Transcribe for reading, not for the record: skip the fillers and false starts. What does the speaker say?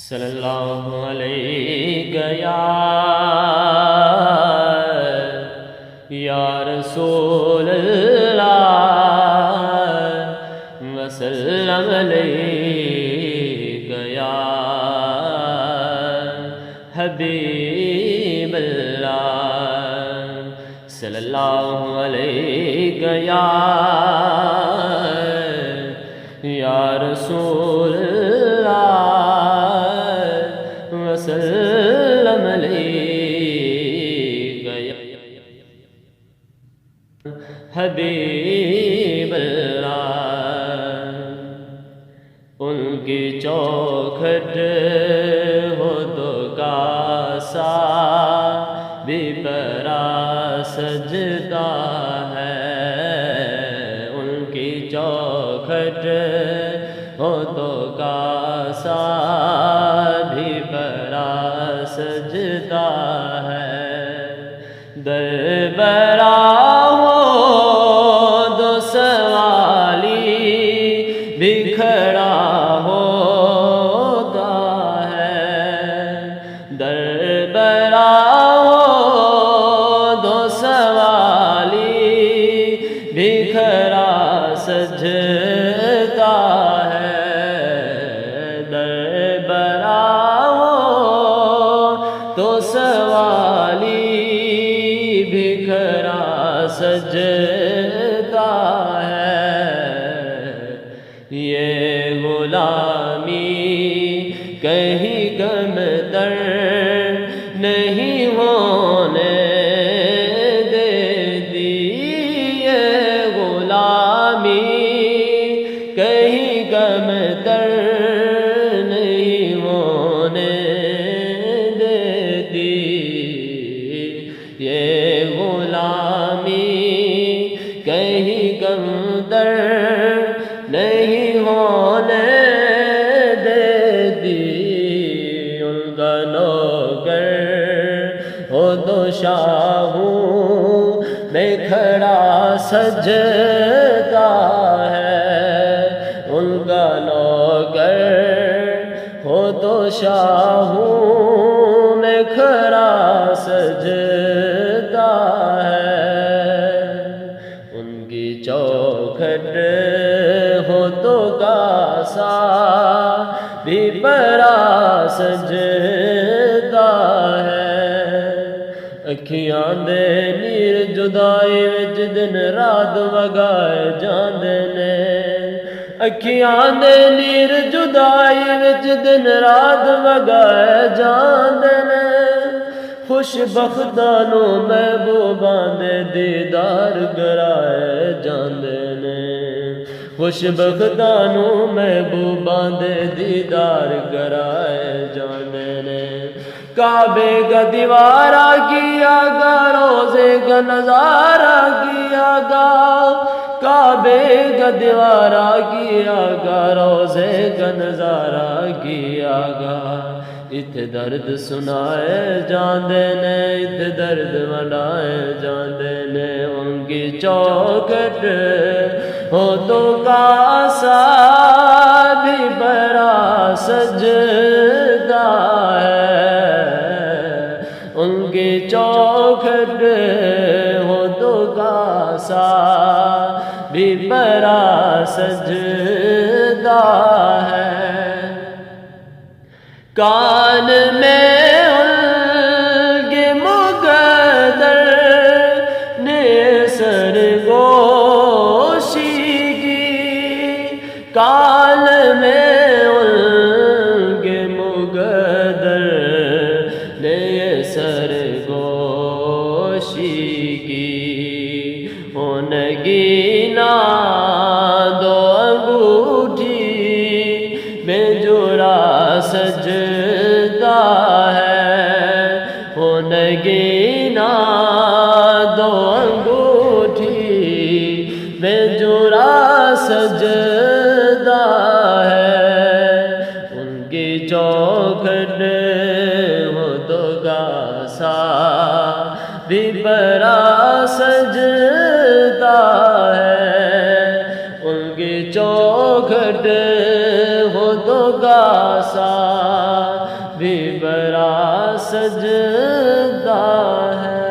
صلی اللہ علیہ یا رسول اللہ وسلم علیہ یا حبیب اللہ صلی اللہ علیہ یا رسول اللہ وسلم علیہ حبیب اللہ ان کی چوکھٹ ہو تو کاسا بھی برا سجدہ ہے ان کی چوکھٹ ہو تو کاسا بھی برا سجدہ ہے دربرا ہو دو سوالی بھی کھڑا ہوتا ہے دربرا ہو دو سوالی بھی کھڑا سجدہ ہے دربرا ہو تو سوالی بکھرا سجدہ ہے یہ غلامی کہیں کم تر نہیں ہونے دیتی یہ غلامی کہیں کم تر نہیں ہونے دیتی یہ غلامی کہیں کم تر نہیں ہونے دیتی ان کا نوکر ہو تو شاہوں میں کھڑا سجدہ ہے ان کا نوکر ہو تو شاہوں میں کھڑا سجدہ ہے ان کی چوکھٹ ہو تو کاسا بھی برا سجدہ ہے اکھیاں دے نیر جدائی وچ دن رات وگائے جاندے نے اکھیاں دے نیر جدائی وچ دن رات وگائے جاندے نے خوش بختاں نوں محبوباں دے دیدار کرائے جاندے نے خوش بختاں نوں محبوباں دے دیدار کرائے جاندے نے کعبے کا دیوارہ کیا گا روزے کا نظارہ کیا گا کعبے کا دیوارہ کیا گا روزے کا نظارہ کیا گا اتھے درد سنائے جاندے نے اتھے درد منائے جاندے نے ان کی چوکھٹ ہو تو کاسا بھی برا سجدہ ہے ان کی چوکھٹ ہو تو کاسا بھی برا سجدہ ہے کان میں ان کے مقدر نے سرگوشی کی کان میں ان کے مقدر نے سرگوشی کی ان گینا دو انگوٹھی میں جوڑا سجدہ ہے ان گینا دو انگوٹھی میں جوڑا سجدہ ہے ان کی چوکھٹ ہو تو کاسا بھی برا سجدہ ہے ان کی چوکھٹ ہو تو گاسا بھی بڑا سجدہ ہے۔